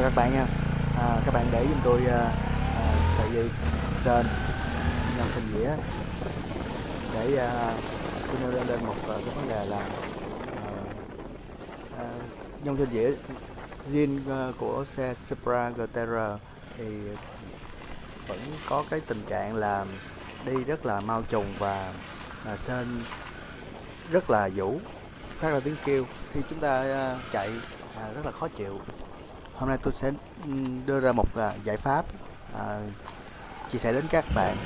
Chào các bạn nha. Các bạn để giùm tôi sợi dây sên nhân sinh dĩa để tôi nêu lên một cái vấn đề là à, nhân sinh dĩa zin của xe Supra GTR thì vẫn có cái tình trạng là đi rất là mau trùng và sên rất là vũ, phát ra tiếng kêu khi chúng ta chạy, rất là khó chịu. Hôm nay tôi sẽ đưa ra một giải pháp chia sẻ đến các bạn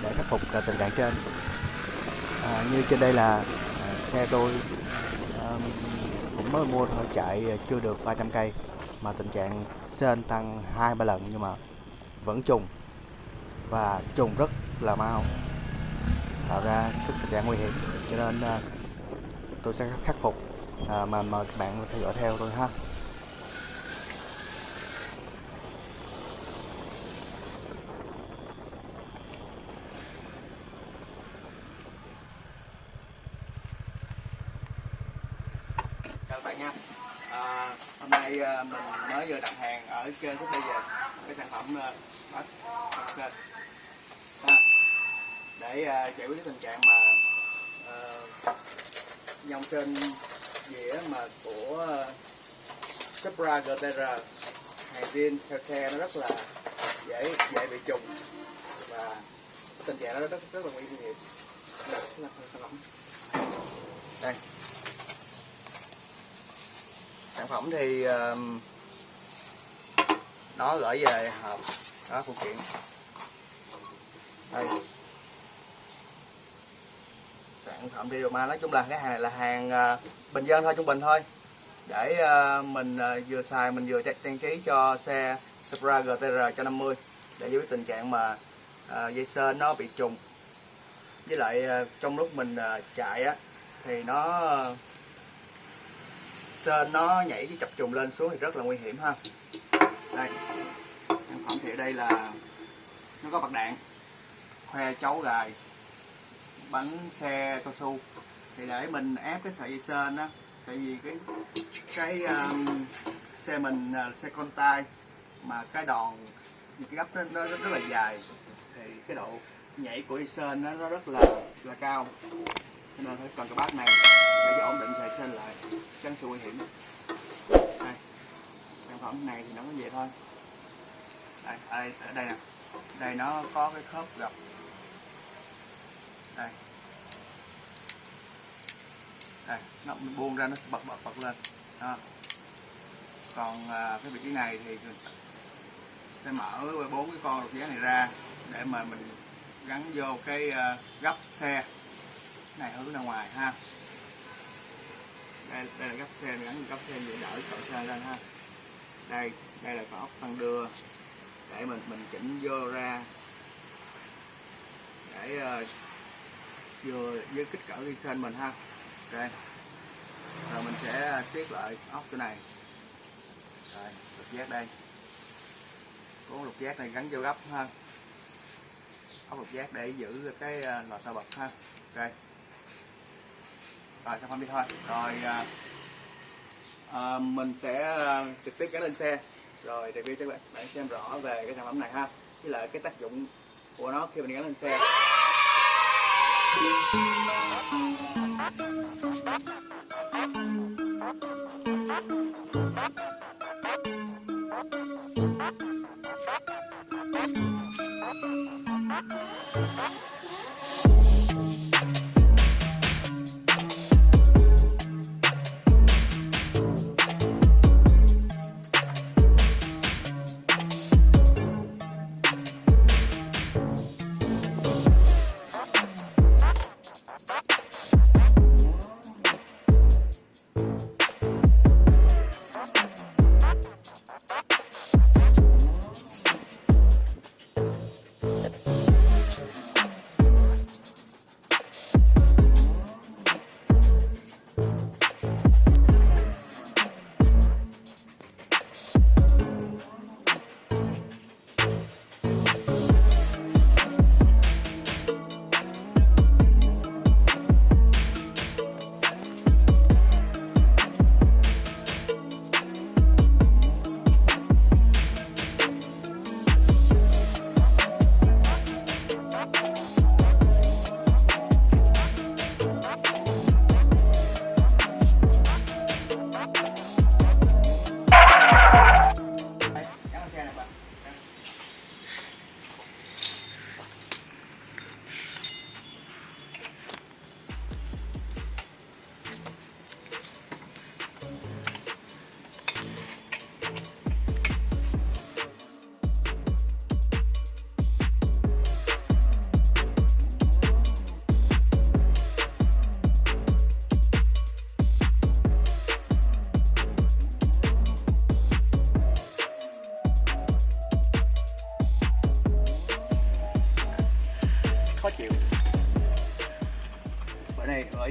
để khắc phục tình trạng trên. Như trên đây là xe tôi cũng mới mua thôi, chạy chưa được 300 cây mà tình trạng sên tăng 2-3 lần nhưng mà vẫn trùng và trùng rất là mau, tạo ra tình trạng nguy hiểm, cho nên tôi sẽ khắc phục, mà mời các bạn theo dõi theo tôi ha. Chào các bạn nha. Hôm nay mình mới vừa đặt hàng ở trên cái về cái sản phẩm bát sên để giải quyết cái tình trạng mà dòng sên dĩa mà của Supra GTR hàng zin theo xe nó rất là dễ bị trùng và tình trạng nó rất là nguy hiểm. Đây là sản phẩm. Đây. Sản phẩm thì nó gửi về hộp đó, phụ kiện đây. Sản phẩm Ridoma nói chung là cái hàng này là hàng bình dân thôi, trung bình thôi, để mình vừa xài mình vừa trang trí cho xe Supra GTR cho 50 để giải quyết tình trạng mà dây sên nó bị trùng, với lại trong lúc mình chạy á thì sên nó nhảy với chập trùng lên xuống thì rất là nguy hiểm ha. Đây, sản phẩm thì ở đây là nó có bạc đạn, khoe chấu gài, bánh xe cao su thì để mình ép cái sợi dây sên á, tại vì cái xe mình xe con tay mà cái đòn cái gấp nó rất là dài thì cái độ nhảy của dây sên nó rất là cao, cho nên phải cần cái bát này để ổn định sợi sên lại, tránh sự nguy hiểm. Đây, sản phẩm này thì nó có vậy thôi. Đây, ở đây nè, đây nó có cái khớp gập đây, đây nó buông ra nó sẽ bật lên đó. Còn cái vị trí này thì sẽ mở 4 cái con lục giác này ra để mà mình gắn vô cái gấp xe này hướng ra ngoài ha. Đây là gấp xe, gắn vô gấp xe để đỡ cỡ xe lên ha. Đây là con ốc tăng đưa để mình chỉnh vô ra để vừa với kích cỡ dây sên mình ha. Ok, rồi mình sẽ siết lại ốc cái này, rồi lục giác đây, có lục giác này gắn vô gấp ha, ốc lục giác để giữ cái lò xo bật ha. Ok, rồi sản phẩm đi thôi. Rồi mình sẽ trực tiếp gắn lên xe rồi review cho các bạn xem rõ về cái sản phẩm này ha, với lại cái tác dụng của nó khi mình gắn lên xe.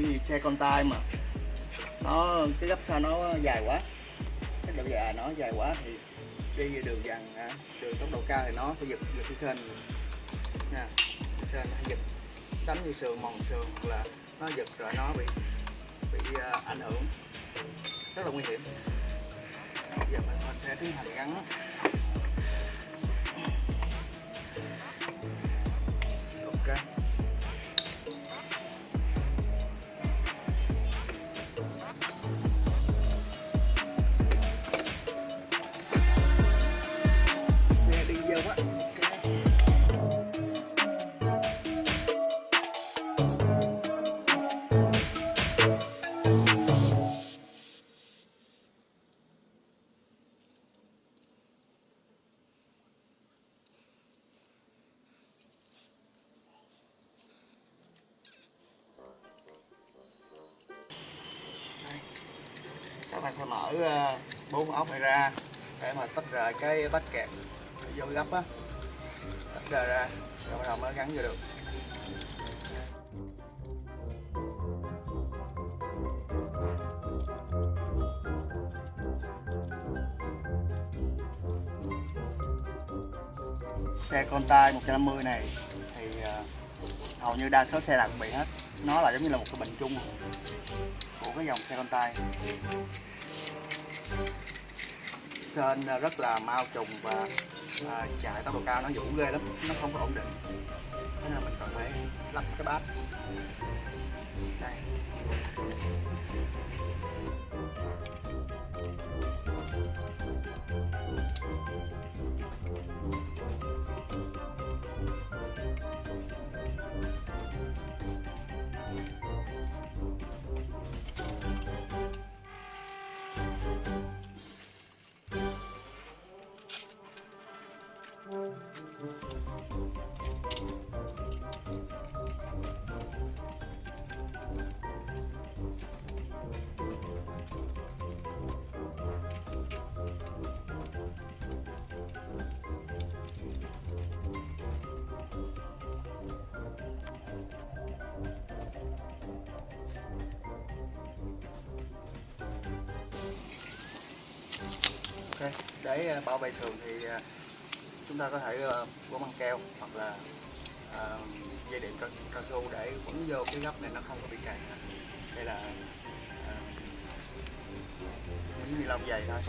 vì xe con tay mà nó cái gấp sau nó dài quá, cái độ dài nó dài quá thì đi đường dàn đường tốc độ cao thì nó sẽ giật giật cái sên nha, sên nó giật đánh như sườn mòn sườn, hoặc là nó giật rồi nó bị ảnh hưởng rất là nguy hiểm. Bây giờ mình sẽ tiến hành gắn. Ok. Xe đi dâu quá. Các bạn phải mở 4 ốc này ra để mà tách rời cái vách kẹp vô gấp á, tách rời ra rồi bắt đầu mới gắn vô được. Xe con tay 150 này thì hầu như đa số xe đặc biệt hết, nó là giống như là một cái bệnh chung của cái dòng xe con tay. Sên rất là mau trùng và chạy tốc độ cao nó vũ ghê lắm, nó không có ổn định, thế nên mình cần phải lắp cái bát đây. Ok, để bảo vệ sườn thì chúng ta có thể gỗ băng keo hoặc là dây điện cao su để quấn vô cái gấp này, nó không có bị cạn. Đây là miếng ni lông dày thôi.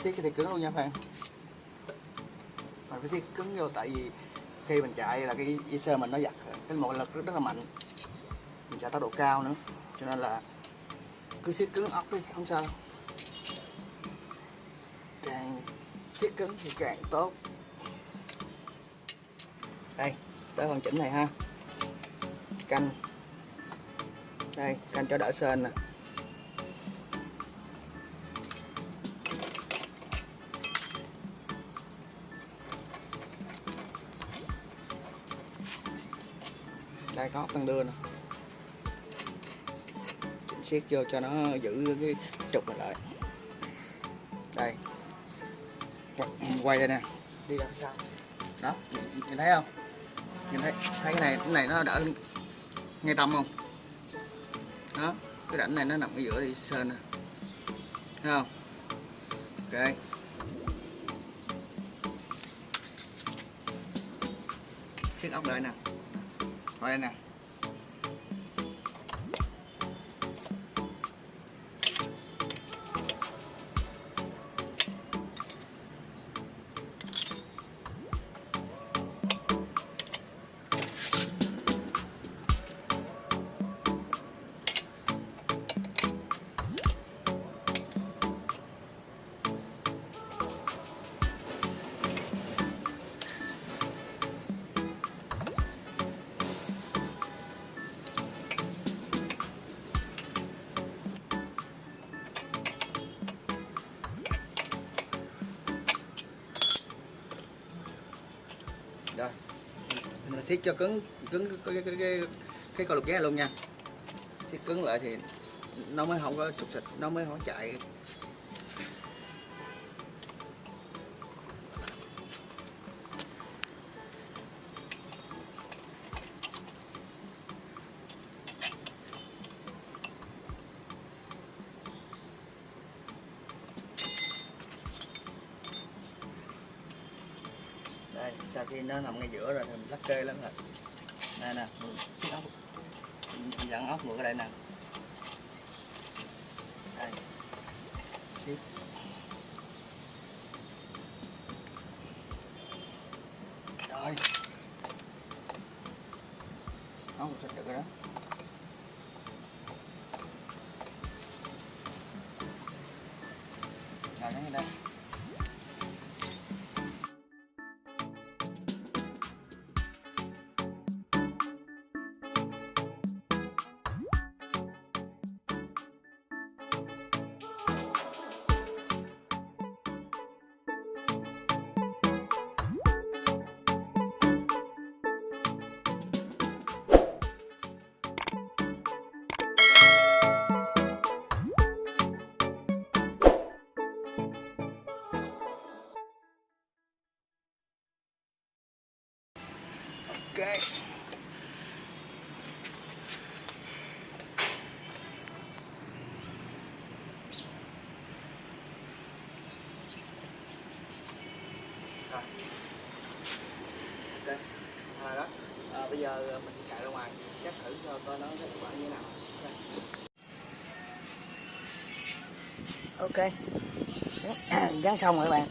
siết cái thì cứng luôn nha các bạn. Mình phải siết cứng vô, tại vì khi mình chạy là cái IC mình nó giật cái một lực rất là mạnh, mình chạy tốc độ cao nữa, cho nên là cứ siết cứng ốc đi, không sao. Càng siết cứng thì càng tốt. Đây, tới phần chỉnh này ha. Canh. Đây, canh cho đỡ sên nè. Đây có ốc đang đưa nè. Chỉnh siết vô cho nó giữ cái trục này lại. Đây. Quay đây nè. Đi ra sau. Đó, nhìn thấy không? Nhìn thấy cái này nó đỡ ngay tâm không? Đó, cái đỉnh này nó nằm ở giữa thì sên nè. Thấy không? Ok. Siết ốc lại nè. Ngồi đây nè. Rồi, mình siết cho cứng cái con lục ghé luôn nha. Siết cứng lại thì nó mới không có sụt xịt, nó mới không chạy. Đây, sau khi nó nằm ngay giữa rồi thì mình lắc kê lắm rồi. Đây nè, mình siết ốc, mình dẫn ốc ngược ở đây nè. Đây, siết. Rồi, không xịt được rồi đó. Rồi, nhấn đây. Ok. Rồi. Ok. Đó. Bây giờ mình chạy ra ngoài, chắc thử cho coi nó kết quả như thế nào. Ok. Gắn xong rồi các bạn.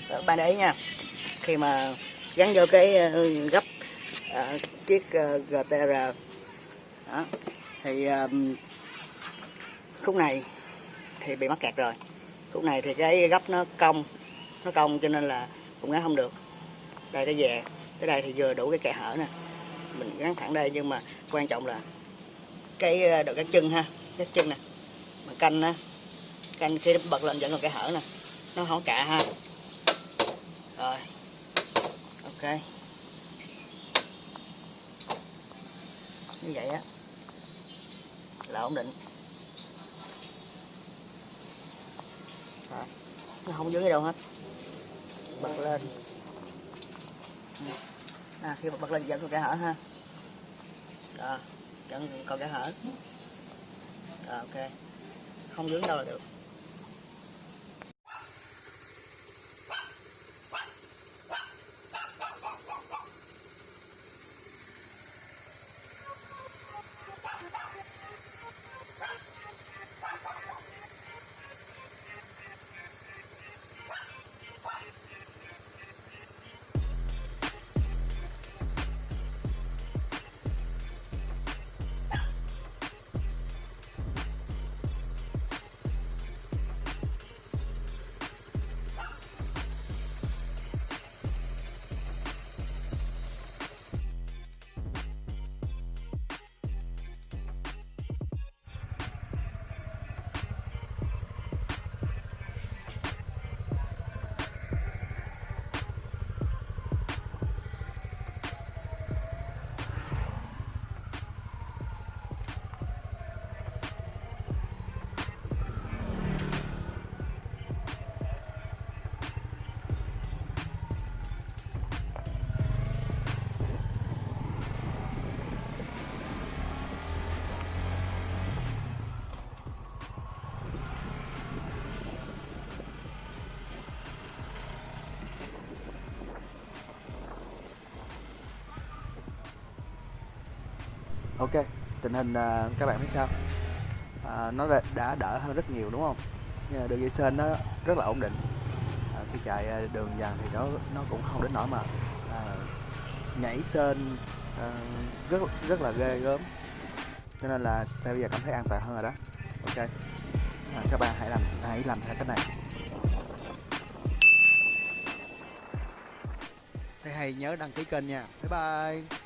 Các bạn để ý nha. Khi mà gắn vô cái gấp chiếc GTR đó, thì khúc này thì bị mắc kẹt rồi. Khúc này thì cái gấp nó cong cho nên là cũng gắn không được. Đây cái về tới đây thì vừa đủ cái kẽ hở nè, mình gắn thẳng đây, nhưng mà quan trọng là cái đầu gắn chân ha, gắn chân nè, mà canh khi nó bật lên vẫn còn kẽ hở nè, nó không cạ ha. Rồi ok, như vậy á là ổn định. Đó. Nó không vướng gì đâu hết, bật lên khi bật lên vẫn còn kẽ hở ha. Đó, vẫn còn kẽ hở. Rồi ok, không vướng đâu là được. Ok, tình hình các bạn thấy sao? Nó đã đỡ hơn rất nhiều đúng không? Đường dây sên nó rất là ổn định. Khi chạy đường dàn thì nó cũng không đến nỗi mà à, nhảy sên à, rất rất là ghê gớm, cho nên là xe bây giờ cảm thấy an toàn hơn rồi đó. Ok, các bạn hãy làm theo cách này. Thấy hay nhớ đăng ký kênh nha. Bye bye.